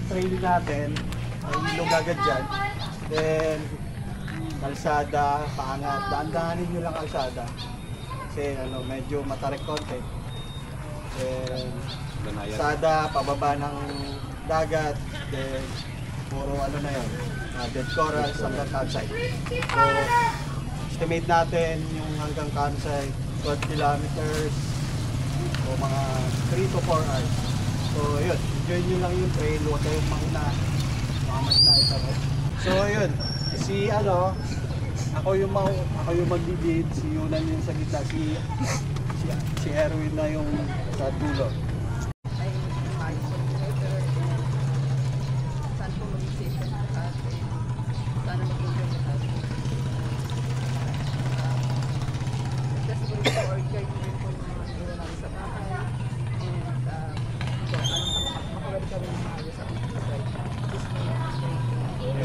Trail natin ay ilog agad dyan, then kalsada, paangat, daan-daanin nyo lang kalsada kasi medyo matarik konti, then kalsada, pababa ng dagat, then puro na yun, dead corals hanggang campsite. So estimate natin yung hanggang campsite 12 kilometers o mga 3 to 4 hours. So yun, enjoy nyo lang yung trail, huwag kayong mauna, makamad na ito. So yun, ako yung magbibid, si Yunan yung sa gitna, si Erwin na yung sa dulo.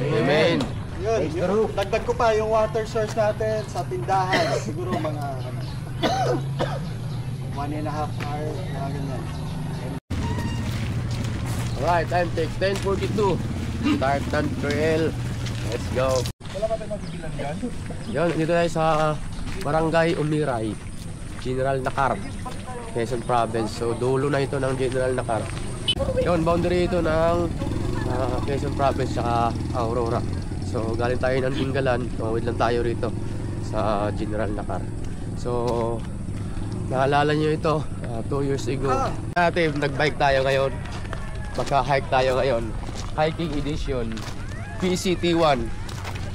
Amen. Yun, dagdag ko pa yung water source natin sa tindahan. Siguro mga 1.5 hour, mga ganyan. Alright, time check 10:42. Start ng trail. Let's go. Wala pa tayo mabibilan yan? Yun, dito tayo sa Barangay Umiray, General Nakar, Quezon Province. So dulo na ito ng General Nakar. Yun, boundary ito ng Quezon Province saka Aurora. So galing tayo ng Dingalan, tawid lang tayo rito sa General Nakar. So naalala nyo ito, 2 years ago dati nagbike tayo ngayon, magka-hike tayo ngayon, hiking edition PCT1.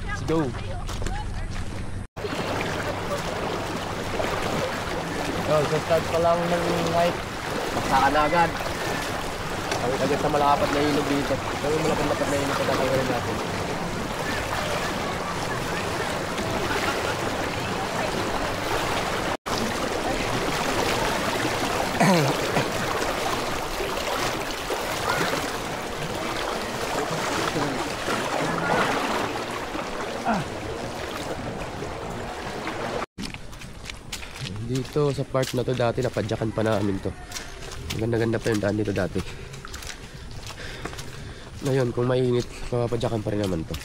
Let's go. So start pa lang ng hike, masaka na agad. Kami agad sa malapad na ilog dito. So yung malapad na ilog pagkakagaling natin. Dito sa part na to dati napadyakan pa namin to. Ganda-ganda pa yung daan dito dati. Ngayon kung mainit, papadyakan pa rin naman to.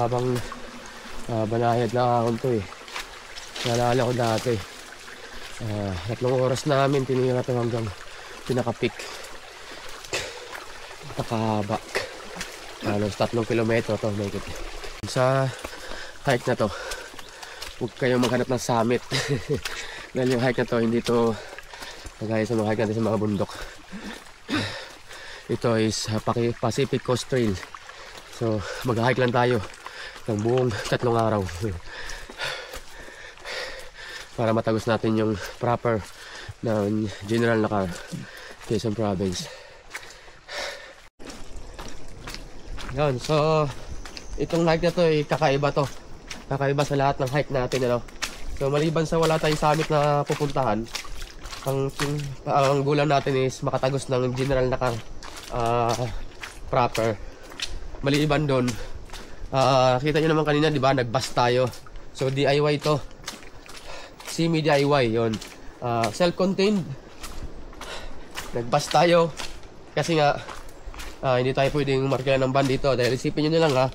mahabang banayad na akong to eh. Naalala ko dati. 3 oras namin tinira to hanggang pinaka-peak. Napakahaba. Halos 3 kilometro to. Sa hike na to, huwag kayong maghanap ng summit. Dahil yung hike na to, hindi to kagaya sa mga hike natin sa mga bundok. Ito is Pacific Coast Trail. So mag-hike lang tayo ng buong 3 araw para matagos natin yung proper ng General Nakar, Quezon Province. Yan, so itong hike na to ay kakaiba to. Kakaiba sa lahat ng hike natin, ano. So maliban sa wala tayong summit na pupuntahan, ang goal natin is makatagos ng General Nakar proper. Maliban doon, kita nyo naman kanina, di ba, nag-bus tayo. So DIY to, semi DIY yon, self-contained. Nag-bus tayo kasi nga hindi tayo pwedeng markilan ng van dito. Dahil isipin nyo na lang,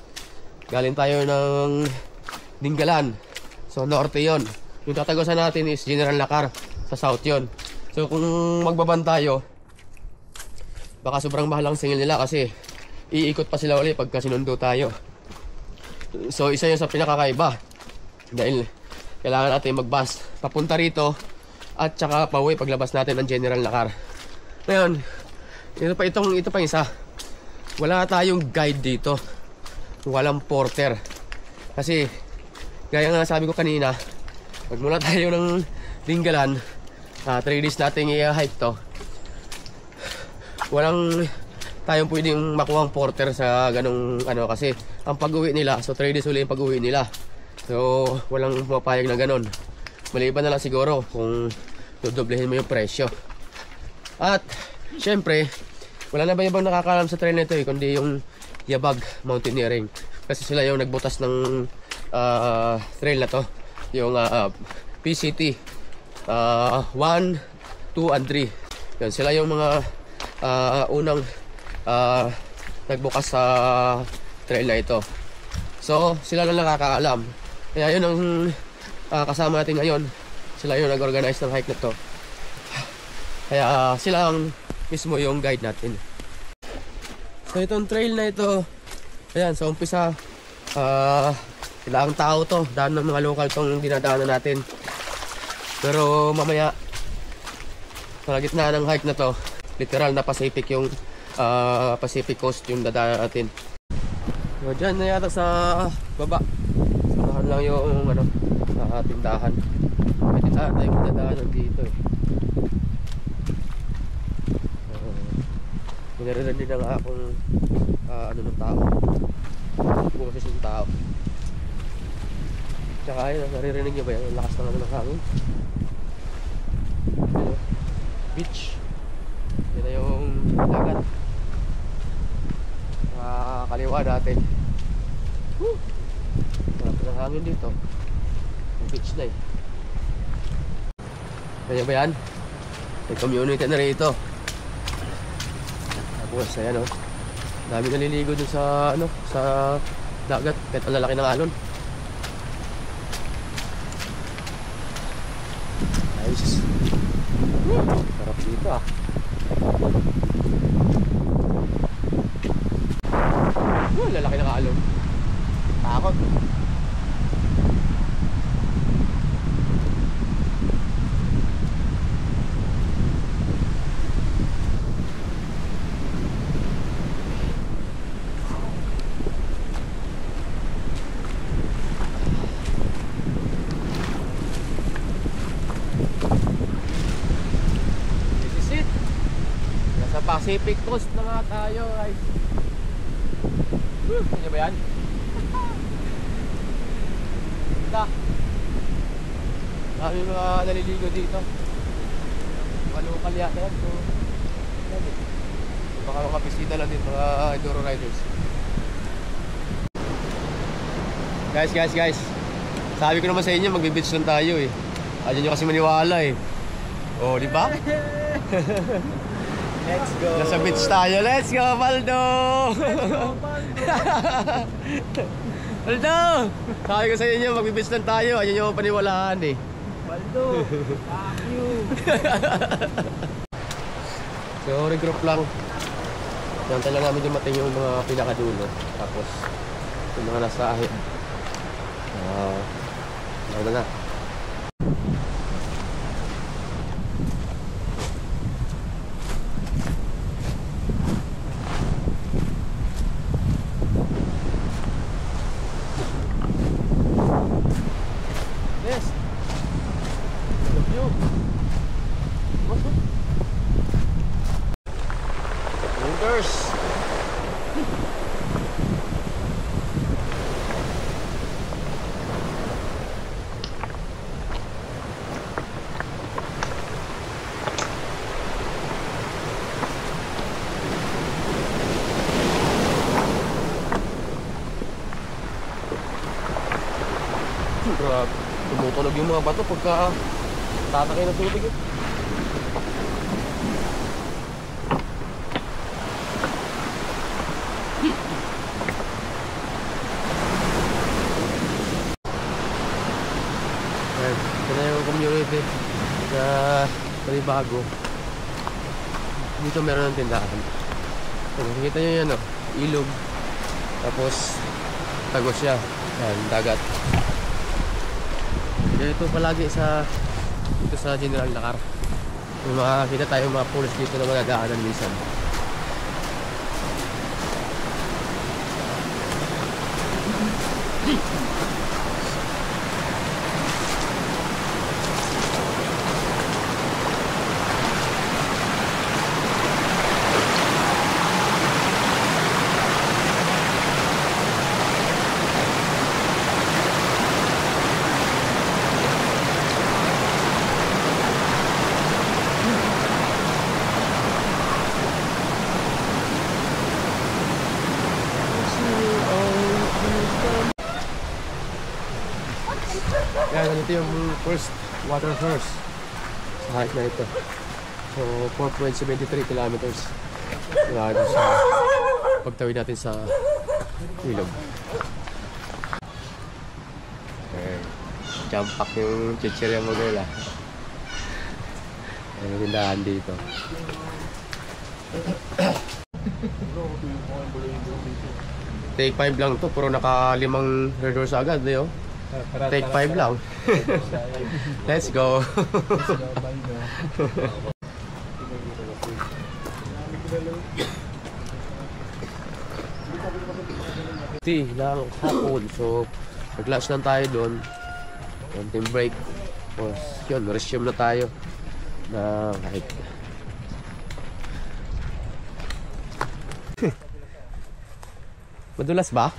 galing tayo ng Dingalan, so norte yon. Yung tatagosan natin is General Nakar, sa south yon. So kung magbaban tayo, baka sobrang mahal ang singil nila kasi iikot pa sila ulit pagka sinundo tayo. So isa yun sa pinakakaiba, dahil kailangan natin mag-bus papunta rito at saka pauwi paglabas natin ng General Nakar. Ngayon, ito pa isa, wala tayong guide dito, walang porter. Kasi gaya nga sabi ko kanina, magmula tayo ng Dingalan, 3 days natin i-hike to, walang tayong pwedeng makuhang porter sa ganong ano, kasi ang pag-uwi nila, so 3 days uli yung pag-uwi nila. So walang mapayag na ganon. Maliban na lang siguro kung dodoblehin mo yung presyo. At syempre, wala na ba ibang nakakalam sa trail na ito kundi yung Yabag Mountaineering. Kasi sila yung nagbutas ng trail na to, yung PCT 1, 2, and 3. Yan, sila yung mga unang nagbukas sa trail na ito. So sila lang nakakaalam. Kaya yun ang kasama natin ngayon. Sila yung nag-organize ng hike na to. Kaya sila ang mismo yung guide natin. So itong trail na ito, ayan, sa umpisa ilang tao to, daan ng mga local tong dinadaanan natin. Pero mamaya sa gitna ng hike na to, literal na Pacific yung Pacific Coast yung dadaanan natin. So dyan na yata sa baba, samahan lang yung ano, tindahan. May tindahan tayong dadaanan dito eh. Narinig na nga akong ano ng tao, boses ng tao. Tsaka ayun, naririnig nyo ba yan? Ang lakas ng ano ng hangin. Beach. Yan na yung dagat. Kaliwa natin. Marami ng hangin dito. Yung beach na eh. Kaya ba yan? May community na rito. Tapos ayan o, dami naliligo dun sa ano, sa dagat kahit ang lalaki ng alon. Nice. Sarap dito ah. Lalaki ng alon. Takot. Pacific Coast na nga tayo, guys. Ano ba yan? Ganda. Dami mga naliligo dito. Mga local yata yan. So, baka mga bisita lang din, mga enduro riders. Guys. Sabi ko naman sa inyo, magbe-beach lang tayo eh. Ayaw nyo kasi maniwala eh. Oh, di ba? Let's go. Nasa beach tayo. Let's go, Baldo! Let's go, Baldo! Aldo! Sabi ko sa inyo, magbibis lang tayo. Ayaw nyo paniwalaan eh. Baldo, fuck you. So, regroup lang. Yan talaga namin dumating yung mga pinakadulo. Tapos, yung mga nasa ahit. Ano na. Yes. Love you. What's up? Bunkers. Grabe. Tumutunog yung mga bato pagka tatakay ng tubig eh. Ayan, ito na yung community na panibago. Dito meron ng tindahan. Nakikita nyo yan, ilog. Tapos tagos siya. Ayan, dagat. Dito palagi dito sa General Nakar. May makakita tayo mga pulis dito na madadaanan minsan. Yan, ito yung first water source sa height na ito. So, 4.73 kilometers mula sa pagtawid natin sa ilog. Okay. Jump pack yung chichirya mo girl ah. Ayan yung tindahan dito. Take 5 lang to, puro naka 5 resource agad eh oh. Take 5 lang. Let's go. Tea lang hapon. So, nag-lunch lang tayo doon. Konting break. Tapos, yun, resume na tayo. Na kahit madulas ba?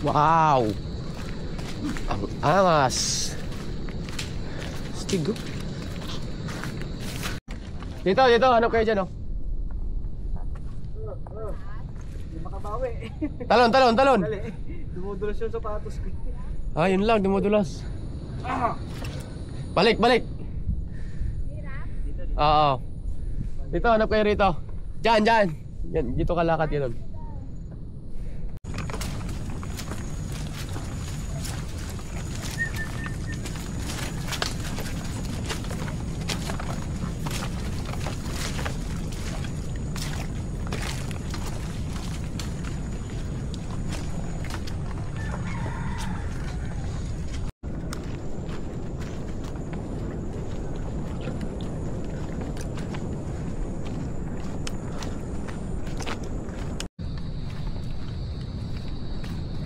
Wow! Ang angas! Stigo. Dito, hanap kayo dyan, oh. Hindi makabawi. Talon! Dali, dumudulas yung sapatos ko. Ah, yun lang, dumudulas. Balik! Oo. Dito, hanap kayo rito. Diyan! Yan, dito kalakad yun.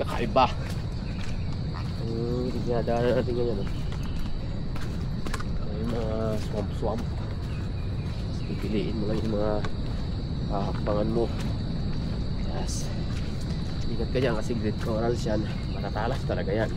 Kakaiba. Dinadaanan natin ganyan. Yung mga swamp. Tapos pipiliin mo lang yung mga hakbangan mo. Yes. Ingat ka dyan kasi great corals yan. Matatalas talaga yan.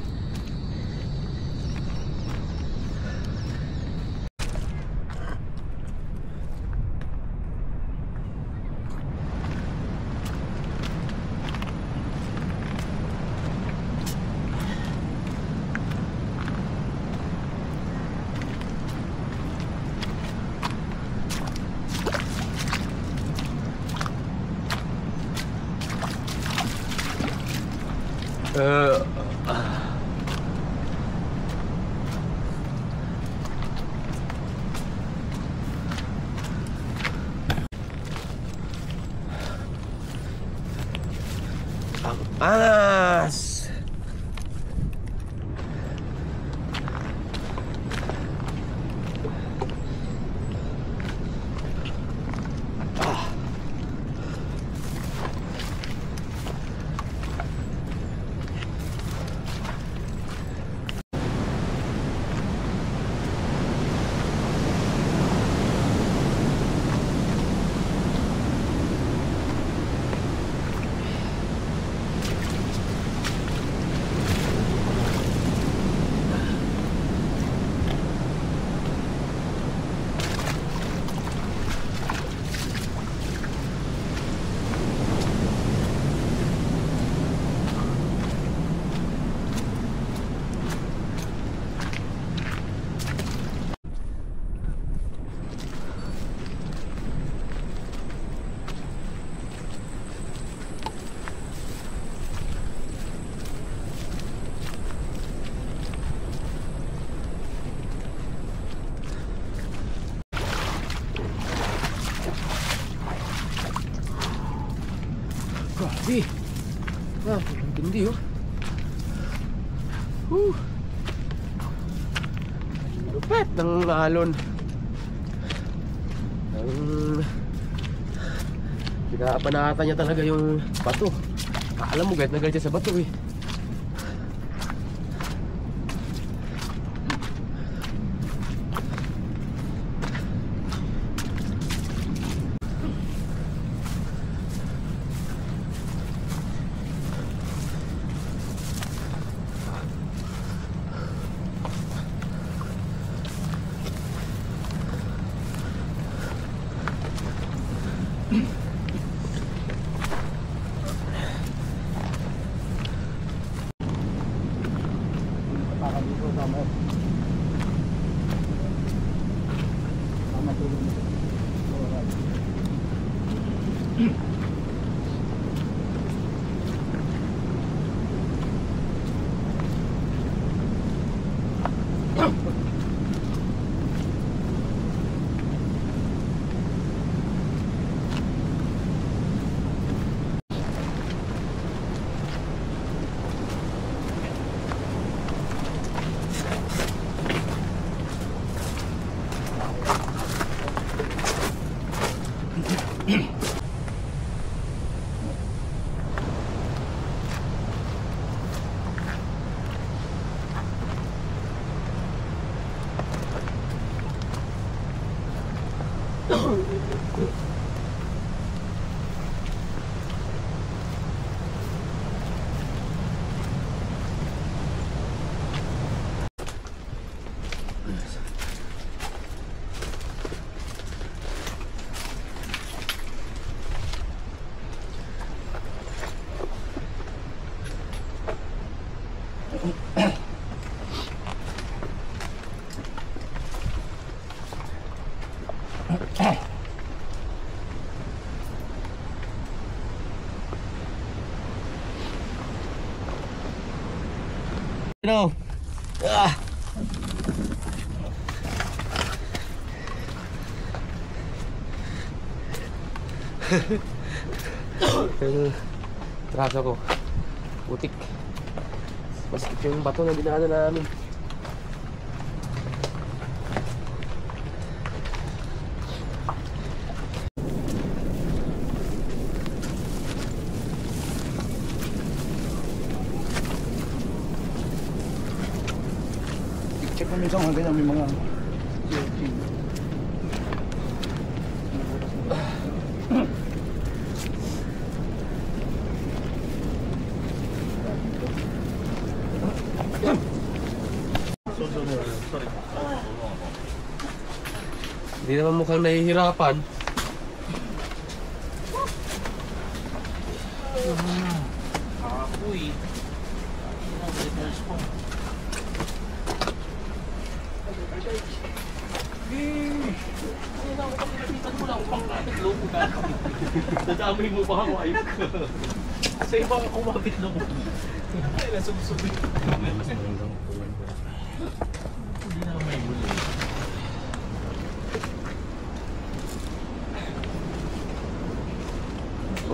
Ang angas! Grabe! Ah, ang tindi oh. Lupet ng alon. Pinapanata niya talaga yung bato. Alam mo guys, nagalit siya sa bato eh. No. Ah. Traso ko. Butik. Masikip yung bato na dinaanan namin. Check mo minsan mga ganyan, may mga Hindi naman mukhang nahihirapan. Apoy. Dadamay mo pa ako, ayun ka. Sa ibang kumapit na mo.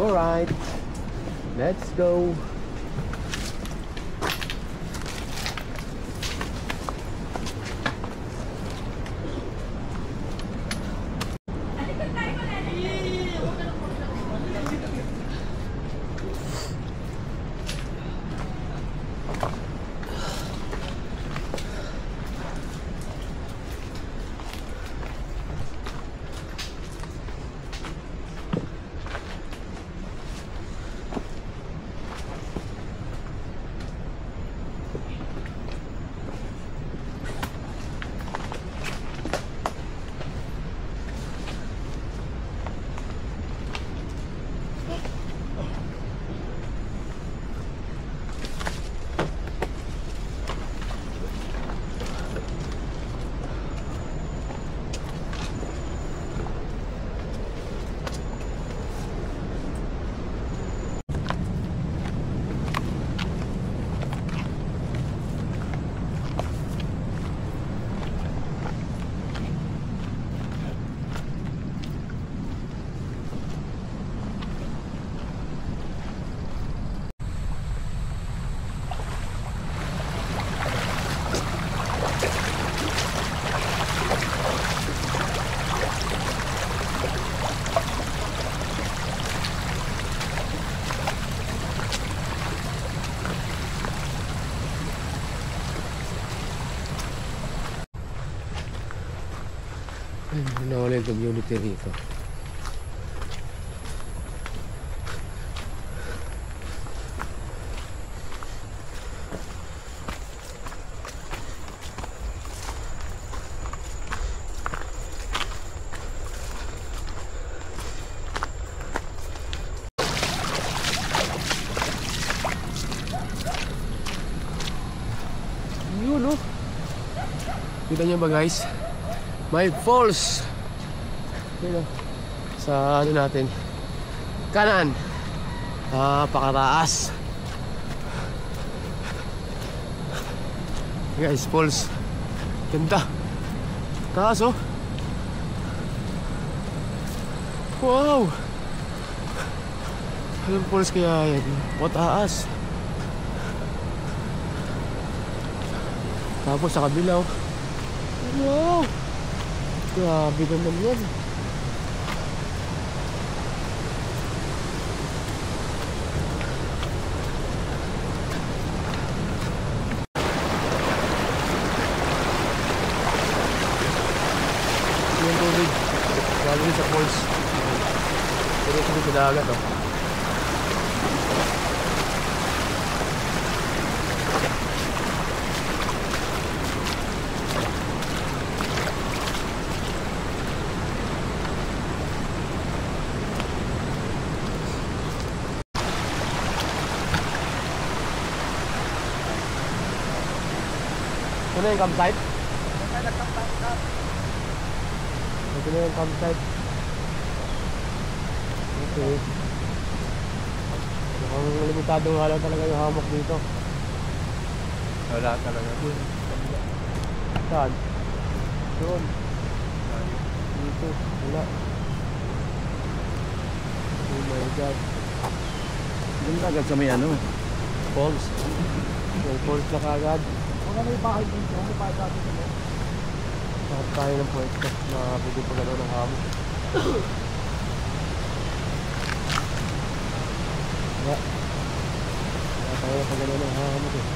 Alright, let's go. Nawala yung community rito. Yun, no? Kita nyo ba, guys? May falls. Yun, sa ano natin, kanan. Pakataas. Guys, falls. Ganda. Taas, oh. Wow. Anong falls kaya yan? Pataas. Tapos sa kabila, oh. Wow. Grabe naman yan. Yung tubig galing sa falls. Pero ito sa dagat, oh. Ito na yung campsite? Ito na yung campsite. Okay. Mukhang limitado nga lang talaga yung hammock dito. Wala talaga. Saan? Doon. Dito. Wala. Oh my God. Doon agad sa may ano? Falls. May falls na kagad. Kung may bahay dito, may bahay dito. Bakit tayo ng pwesto na pwede pa gano'n ng hammock? Wala. Wala tayo pa gano'n ng hammock, eh.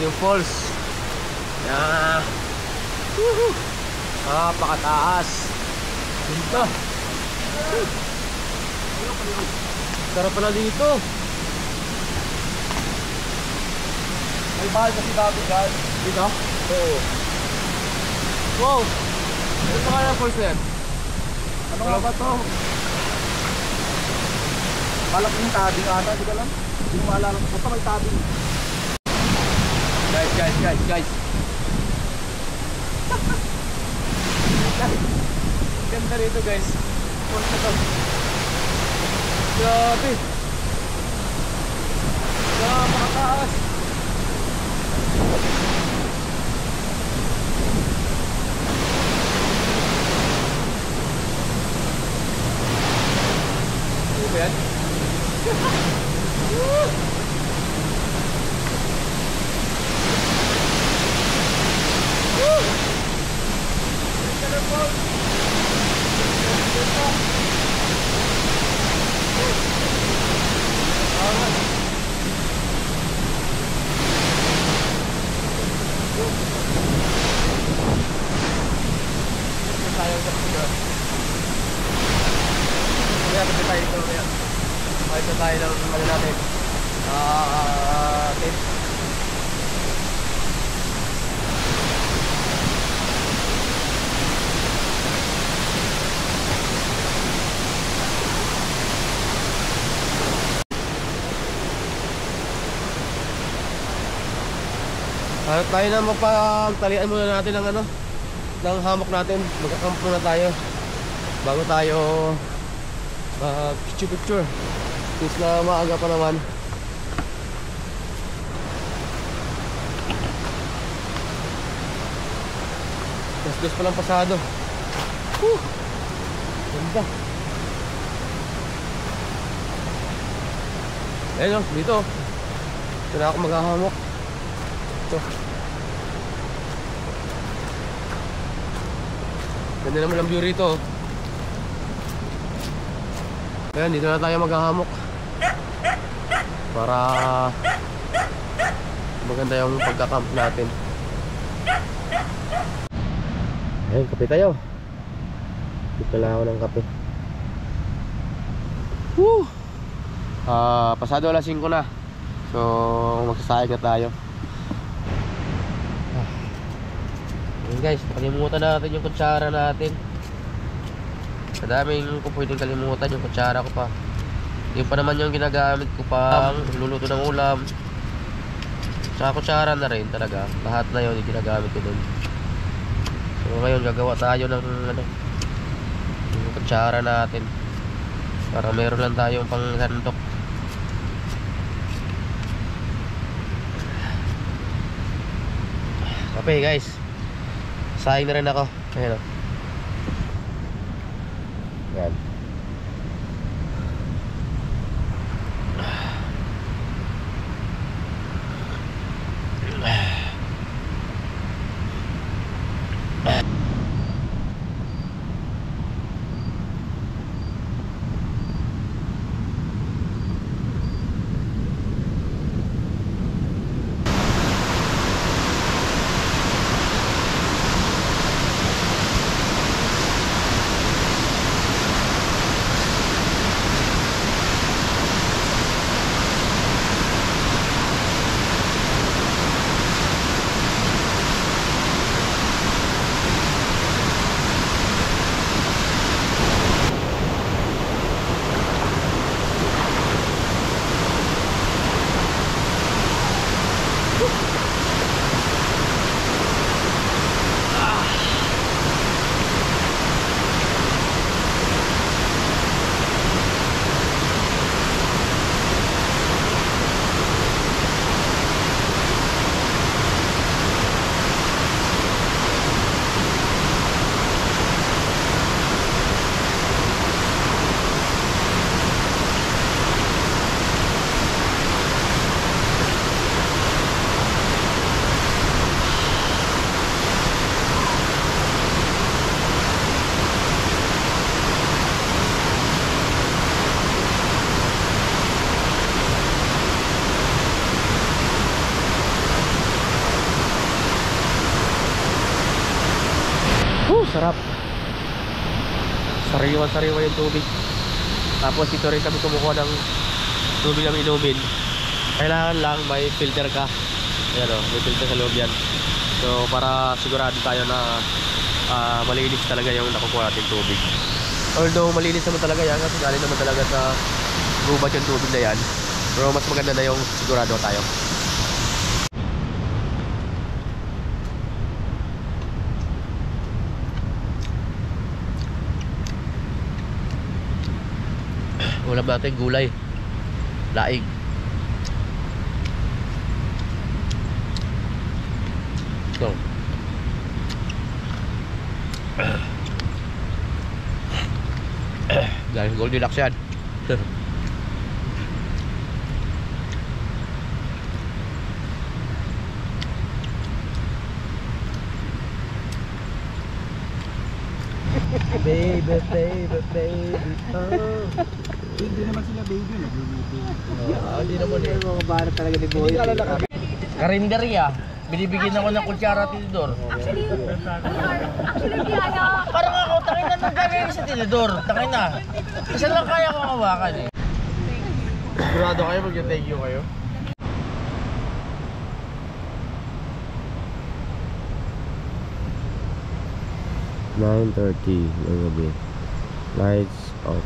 Yung falls. Yan. Woohoo! Pakataas. Ganda. Sarap pala dito. May bahay kasi dati guys. Dito? Oo. Wow! Ano pa kaya for sir? Ano nga ba to? Malaking tabing ata, di ba lang? Hindi ko maalala. Basta may tabing. Guys. Ganda rito guys. Force na to. Grabe. Napakataas. Ano ba yan? Ito tayo ng ano natin tip. Tayo na magpagtalian muna natin ng ano ng hammock natin. Magkakamp muna tayo bago tayo picture since na maaga pa naman. Dos pa lang pasado. Ganda. Ayun o, dito. Ito na ako maghahamok. Ito. Ganda naman ang view rito. Ayan, dito na tayo maghahamok para maganda yung pagkakamp natin. Ayun, kape tayo. Dito lang ako ng kape. Woo! Pasado alas 5 na. So magsasayag na tayo. Ayun guys, nakalimutan natin yung kutsara natin. Madaming ko pwedeng kalimutan, yung kutsara ko pa. Yung pa naman yung ginagamit ko pang luluto ng ulam. Tsaka kutsara na rin talaga. Lahat na yun yung ginagamit ko dun. So ngayon gagawa tayo ng ano, yung kutsara natin para meron lang tayong pang sandok. Okay guys, sayang na rin ako. Ayan o. Yan. Sarap. Sariwa-sariwa yung tubig. Tapos dito rin kami kumukuha ng tubig namin inumin. Kailangan lang may filter ka. Ayan o, may filter sa loob yan. So para sigurado tayo na malinis talaga yung nakukuha natin tubig. Although malinis naman talaga yan kasi galing naman talaga sa gubat yung tubig na yan. Pero mas maganda na yung sigurado tayo. Ulam natin gulay, laing. So dahil Goldilocks yan. Baby, baby, baby, oh. Hindi naman sila baby, nagluluto. Hindi naman eh. Mga bata talaga ni Boy. Karinderya. Binibigyan ako ng kutsara tinidor. Actually, biyaya. Parang ako, tangin na nang gagawin sa tinidor. Tangin na. Isa lang kaya ko hawakan eh. Sigurado kayo mag-thank you kayo? (9:30 ng gabi). Lights on.